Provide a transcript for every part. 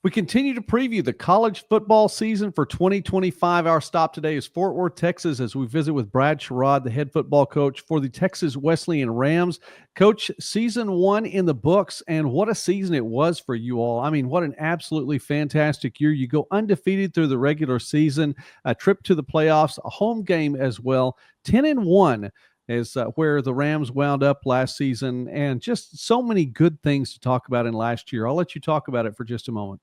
We continue to preview the college football season for 2025. Our stop today is Fort Worth, Texas, as we visit with Brad Sherrod, the head football coach for the Texas Wesleyan Rams. Coach, season one in the books, and what a season it was for you all. I mean, what an absolutely fantastic year. You go undefeated through the regular season, a trip to the playoffs, a home game as well, 10-1. Is where the Rams wound up last season, and just so many good things to talk about in last year. I'll let you talk about it for just a moment.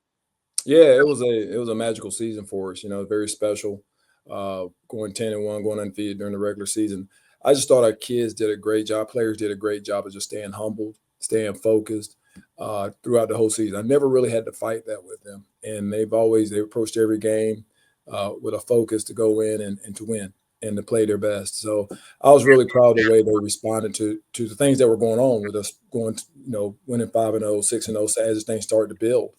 Yeah, it was a magical season for us. Very special. Going 10-1, going undefeated during the regular season. I just thought our kids did a great job. Players did a great job of just staying humbled, staying focused throughout the whole season. I never really had to fight that with them, and they approached every game with a focus to go in and to win and to play their best. So I was really proud of the way they responded to the things that were going on with us going, winning 5-0, 6-0 as things started to build.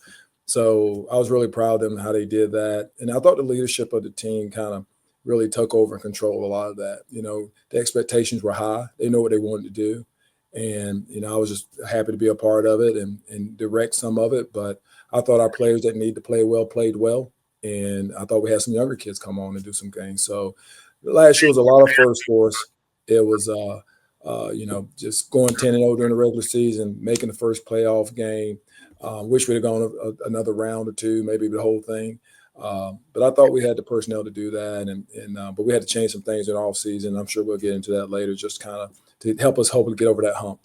So I was really proud of them how they did that. And I thought the leadership of the team kind of really took over and controlled a lot of that. The expectations were high. They know what they wanted to do. And, I was just happy to be a part of it and direct some of it. But I thought our players that need to play well played well. And I thought we had some younger kids come on and do some things. So last year was a lot of firsts for us. It was, just going 10-0 during the regular season, making the first playoff game. Wish we'd have gone another round or two, maybe the whole thing. But I thought we had the personnel to do that, but we had to change some things in off season. I'm sure we'll get into that later, just kind of to help us hopefully get over that hump.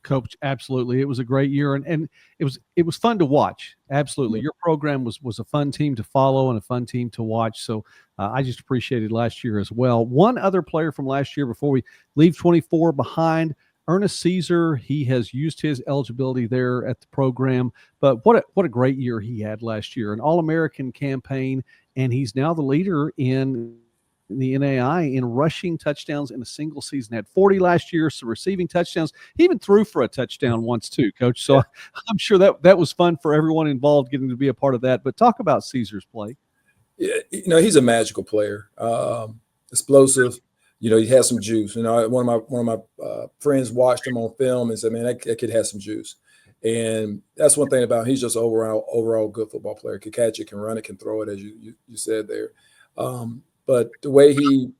Coach, absolutely. It was a great year, and it was fun to watch. Absolutely. Your program was a fun team to follow and a fun team to watch. So I just appreciated last year as well. One other player from last year before we leave 24 behind, Ernest Caesar. He has used his eligibility there at the program, but what a great year he had last year, an All-American campaign, and he's now the leader in the NAIA in rushing touchdowns in a single season. Had 40 last year, so receiving touchdowns. He even threw for a touchdown once too, Coach. So I'm sure that was fun for everyone involved getting to be a part of that. But talk about Caesar's play. Yeah, he's a magical player, explosive. He has some juice. One of my friends watched him on film and said, "Man, that kid has some juice." And that's one thing about him. He's just an overall good football player. Can catch it, can run it, can throw it, as you said there. But the way he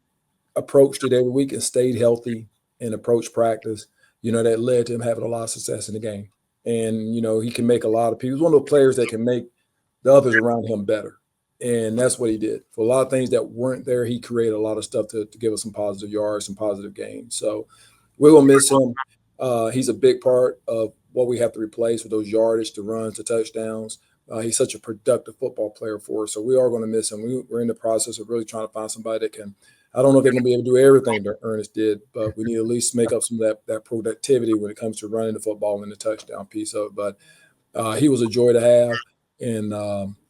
approached it every week and stayed healthy and approached practice, that led to him having a lot of success in the game. And, he can make a lot of people. He's one of the players that can make the others around him better. And that's what he did. For a lot of things that weren't there, he created a lot of stuff to give us some positive yards, some positive gains. So we will miss him. He's a big part of what we have to replace with those yardage, to runs, to touchdowns. He's such a productive football player for us. So we are going to miss him. We're in the process of really trying to find somebody that can – I don't know if they're going to be able to do everything that Ernest did, but we need to at least make up some of that productivity when it comes to running the football and the touchdown piece of it. But he was a joy to have. And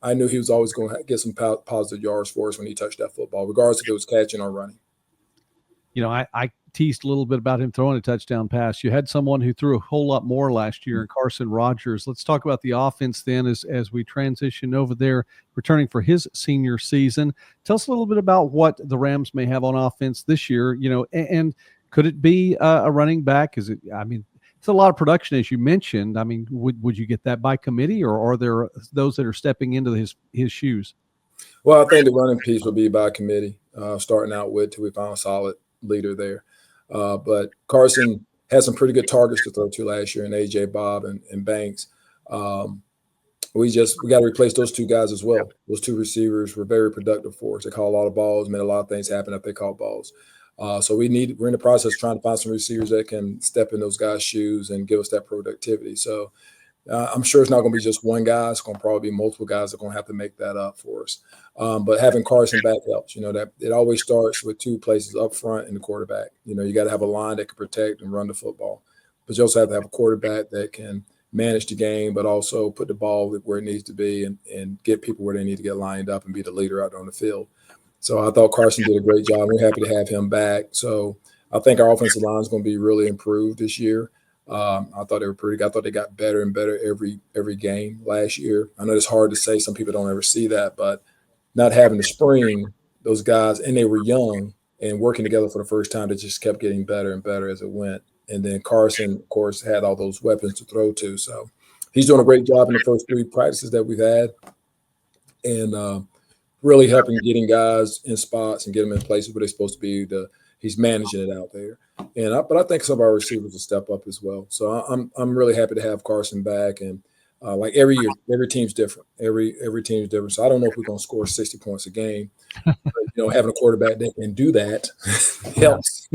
I knew he was always going to get some positive yards for us when he touched that football, regardless if it was catching or running. I teased a little bit about him throwing a touchdown pass. You had someone who threw a whole lot more last year, Carson Rogers. Let's talk about the offense then as we transition over there, returning for his senior season. Tell us a little bit about what the Rams may have on offense this year, and could it be a running back? It's a lot of production, as you mentioned. I mean, would you get that by committee, or are there those that are stepping into his shoes? Well, I think the running piece will be by committee, starting out with till we find a solid leader there. But Carson had some pretty good targets to throw to last year, and A.J. Bob and Banks. We got to replace those two guys as well. Those two receivers were very productive for us. They caught a lot of balls, made a lot of things happen if they caught balls. So we're in the process of trying to find some receivers that can step in those guys' shoes and give us that productivity. So I'm sure it's not going to be just one guy. It's going to probably be multiple guys that are going to have to make that up for us. But having Carson back helps. That it always starts with two places, up front and the quarterback. You got to have a line that can protect and run the football. But you also have to have a quarterback that can manage the game, but also put the ball where it needs to be and get people where they need to get lined up and be the leader out on the field. So I thought Carson did a great job. We're happy to have him back. So I think our offensive line is going to be really improved this year. I thought they were pretty good. I thought they got better and better every game last year. I know it's hard to say. Some people don't ever see that, but not having the spring, those guys, and they were young and working together for the first time, they just kept getting better and better as it went. And then Carson, of course, had all those weapons to throw to. So he's doing a great job in the first 3 practices that we've had, and really helping getting guys in spots and get them in places where they're supposed to be. He's managing it out there, but I think some of our receivers will step up as well. So I'm really happy to have Carson back, and like every year, every team's different. Every team's different. So I don't know if we're going to score 60 points a game. But, having a quarterback that can do that helps.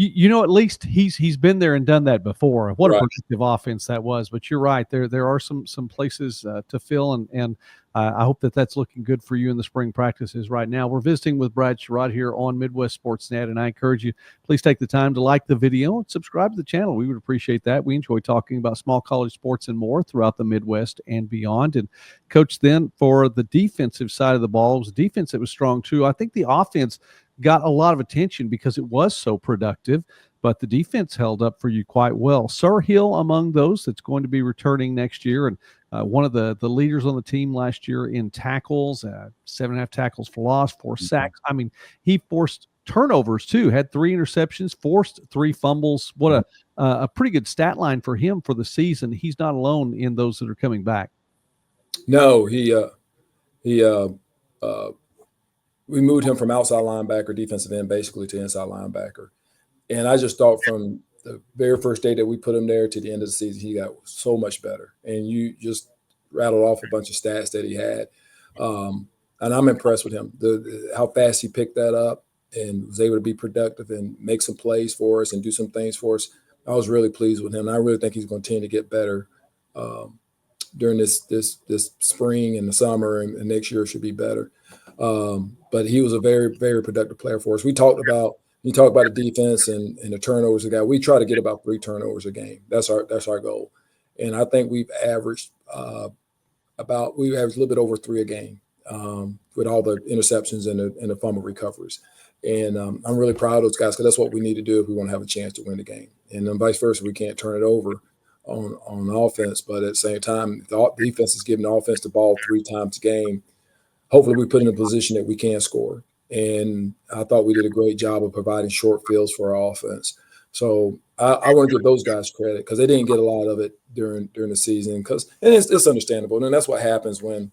At least he's been there and done that before. What Right. a productive offense that was. But you're right. There are some places to fill, and I hope that's looking good for you in the spring practices right now. We're visiting with Brad Sherrod here on Midwest Sportsnet, and I encourage you, please take the time to like the video and subscribe to the channel. We would appreciate that. We enjoy talking about small college sports and more throughout the Midwest and beyond. And Coach, then for the defensive side of the ball, it was a defense that was strong too. I think the offense got a lot of attention because it was so productive, but the defense held up for you quite well. Sir Hill among those that's going to be returning next year, and one of the leaders on the team last year in tackles, 7.5 tackles for loss, 4 sacks. I mean, he forced turnovers too, had 3 interceptions, forced 3 fumbles. What a pretty good stat line for him for the season. He's not alone in those that are coming back. No, we moved him from outside linebacker, defensive end, basically to inside linebacker. And I just thought from the very first day that we put him there to the end of the season, he got so much better. And you just rattled off a bunch of stats that he had. And I'm impressed with him, how fast he picked that up and was able to be productive and make some plays for us and do some things for us. I was really pleased with him. And I really think he's going to continue to get better during this spring and the summer, and next year should be better. But he was a very, very productive player for us. You talk about the defense and the turnovers a guy. We try to get about 3 turnovers a game. That's our goal. And I think we've averaged a little bit over 3 a game with all the interceptions and the fumble recoveries. And I'm really proud of those guys because that's what we need to do if we want to have a chance to win the game. And then vice versa, we can't turn it over on offense, but at the same time, the defense is giving the offense the ball 3 times a game. Hopefully we put in a position that we can score. And I thought we did a great job of providing short fields for our offense. So I want to give those guys credit because they didn't get a lot of it during the season. And it's understandable. And that's what happens when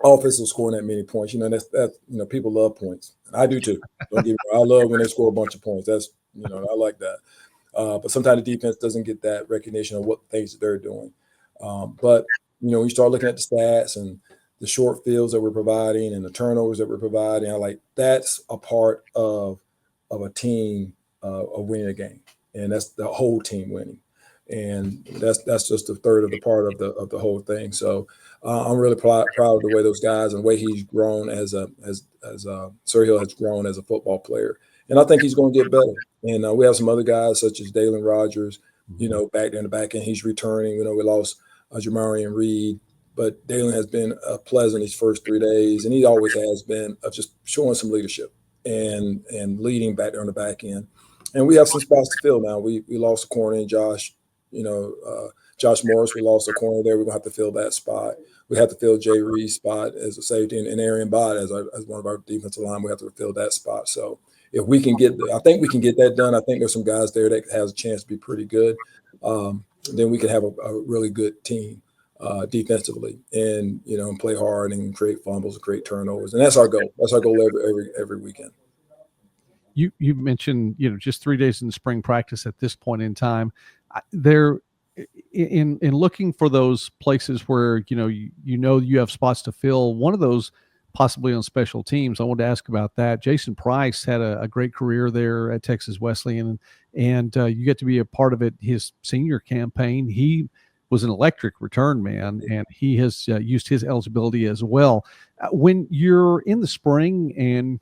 offense is scoring that many points. People love points. And I do too. Don't get me wrong. I love when they score a bunch of points. That's I like that. But sometimes the defense doesn't get that recognition of what things that they're doing. But when you start looking at the stats and the short fields that we're providing and the turnovers that we're providing, that's a part of a team of winning a game, and that's the whole team winning, and that's just a third of the part of the whole thing. So I'm really proud of the way those guys and the way he's grown as Sir Hill has grown as a football player, and I think he's going to get better. And we have some other guys such as Dalen Rogers, back there in the back end. He's returning. We lost Jamarian Reed. But Dalen has been pleasant his first 3 days, and he always has been of just showing some leadership and leading back there on the back end. And we have some spots to fill now. We lost a corner in Josh Morris. We lost a corner there. We're gonna have to fill that spot. We have to fill Jay Reed's spot as a safety, and Arian Bott as one of our defensive line. We have to fill that spot. So if we can I think we can get that done. I think there's some guys there that has a chance to be pretty good. Then we can have a really good team. Defensively and play hard and create fumbles and create turnovers, and that's our goal. That's our goal every weekend. You mentioned just 3 days in the spring practice at this point in time. There, in looking for those places where you have spots to fill. One of those possibly on special teams. I wanted to ask about that. Jason Price had a great career there at Texas Wesleyan, and you get to be a part of it. His senior campaign, he was an electric return man, and he has used his eligibility as well. When you're in the spring and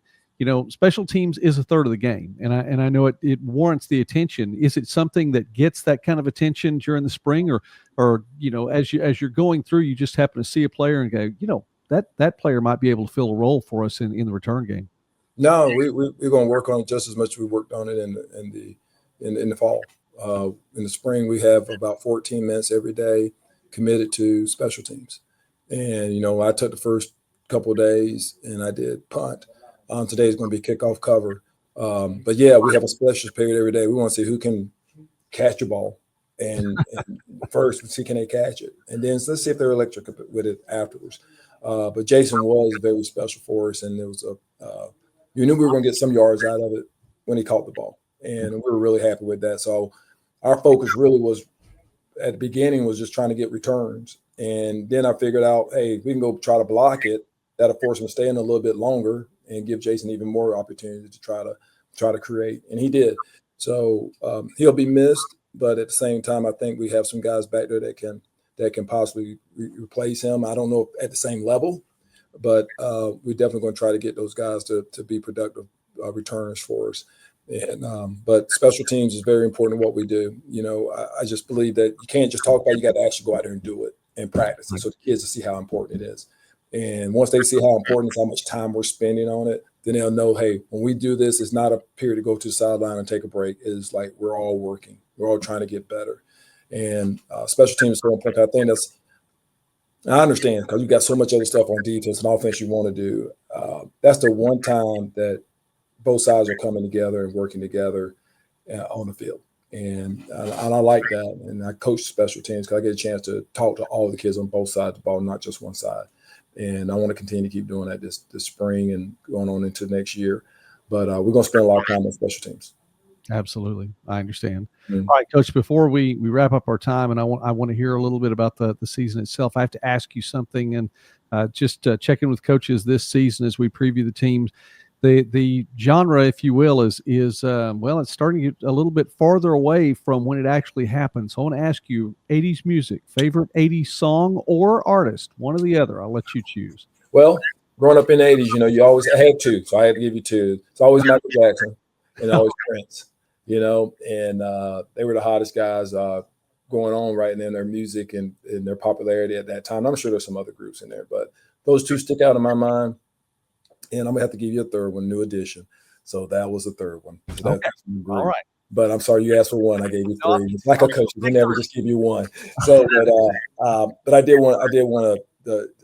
special teams is a third of the game, and I know it warrants the attention. Is it something that gets that kind of attention during the spring, or as you're going through, you just happen to see a player and go, that player might be able to fill a role for us in the return game? No, we're going to work on it just as much as we worked on it in the fall. In the spring, we have about 14 minutes every day committed to special teams. And, I took the first couple of days and I did punt. Today is going to be kickoff cover. But yeah, we have a special period every day. We want to see who can catch a ball and first see can they catch it, and then let's see if they're electric with it afterwards. But Jason was very special for us, and it was you knew we were going to get some yards out of it when he caught the ball, and we were really happy with that. So our focus really was at the beginning was just trying to get returns, and then I figured out, hey, we can go try to block it. That'll force him to stay in a little bit longer and give Jason even more opportunity to try to create, and he did. So he'll be missed, but at the same time, I think we have some guys back there that can possibly replace him. I don't know at the same level, but we're definitely going to try to get those guys to be productive returners for us. And but special teams is very important in what we do. You know, I just believe that you can't just talk about it, you got to actually go out there and do it and practice it, so the kids will see how important it is. And once they see how important it is, how much time we're spending on it, then they'll know, hey, when we do this, it's not a period to go to the sideline and take a break. It's like we're all working. We're all trying to get better. And special teams is so important. I think I understand because you got so much other stuff on defense and offense you want to do. That's the one time that both sides are coming together and working together on the field. And I like that. And I coach special teams because I get a chance to talk to all the kids on both sides of the ball, not just one side. And I want to continue to keep doing that this spring and going on into next year. But we're going to spend a lot of time on special teams. Absolutely. I understand. Mm-hmm. All right, Coach, before we wrap up our time, and I want to hear a little bit about the season itself, I have to ask you something, and just check in with coaches this season as we preview the teams. The genre, if you will, is well, it's starting to get a little bit farther away from when it actually happens. So I want to ask you, 80s music, favorite 80s song or artist, one or the other. I'll let you choose. Well, growing up in the 80s, you know, I had two, so I had to give you two. It's always Michael Jackson and always Prince, you know, and they were the hottest guys going on right now in their music and their popularity at that time. I'm sure there's some other groups in there, but those two stick out in my mind. And I'm going to have to give you a third one, New Edition. So that was the third one. So okay. All right. But I'm sorry you asked for one. I gave you three. It's like a coach. We never just give you one. So, but I did want those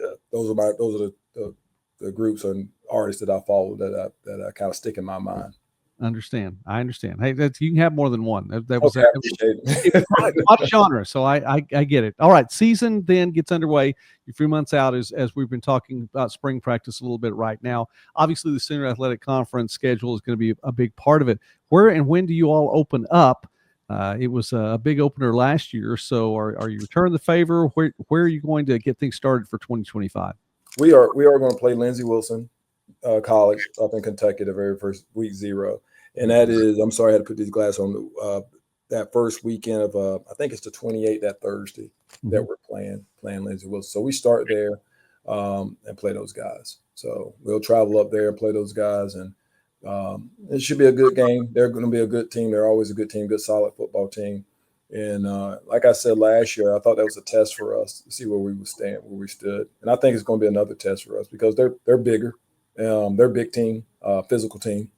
are the groups and artists that I follow that I kind of stick in my mind. I understand. Hey, you can have more than one. That was okay, I appreciate it. Off genre, so I get it. All right, season then gets underway. You're 3 months out as we've been talking about spring practice a little bit right now. Obviously, the Senior Athletic Conference schedule is going to be a big part of it. Where and when do you all open up? It was a big opener last year. So are you returning the favor? Where are you going to get things started for 2025? We are going to play Lindsey Wilson College up in Kentucky the very first week 0. And that is, I'm sorry I had to put these glasses on, that first weekend of, I think it's the 28th, that Thursday that we're playing Lindsey Wilson. So we start there and play those guys. So we'll travel up there and play those guys. And it should be a good game. They're going to be a good team. They're always a good team, good, solid football team. And like I said last year, I thought that was a test for us to see where we would stand, where we stood. And I think it's going to be another test for us because they're bigger. They're a big team, physical team.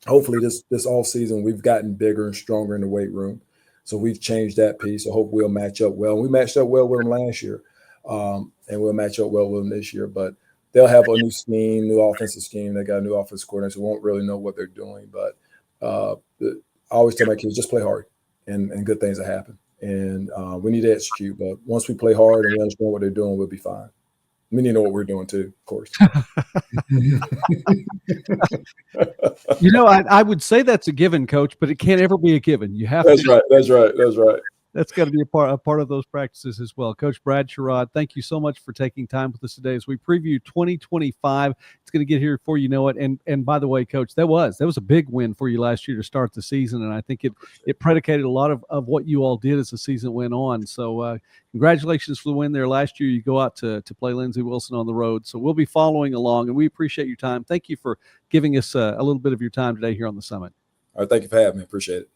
Hopefully this off season we've gotten bigger and stronger in the weight room, so we've changed that piece. So hope we'll match up well. We matched up well with them last year, and we'll match up well with them this year. But they'll have a new scheme, new offensive scheme. They got a new offensive coordinator, so won't really know what they're doing. But I always tell my kids just play hard, and good things will happen. And we need to execute. But once we play hard and we understand what they're doing, we'll be fine. We need to know what we're doing too, of course. You know, I would say that's a given, Coach, but it can't ever be a given. You have That's to. Right. That's right. That's got to be a part of those practices as well. Coach Brad Sherrod, thank you so much for taking time with us today as we preview 2025. It's going to get here before you know it. And by the way, Coach, that was a big win for you last year to start the season, and I think it predicated a lot of what you all did as the season went on. So congratulations for the win there last year. You go out to play Lindsey Wilson on the road. So we'll be following along, and we appreciate your time. Thank you for giving us a little bit of your time today here on the Summit. All right, thank you for having me. Appreciate it.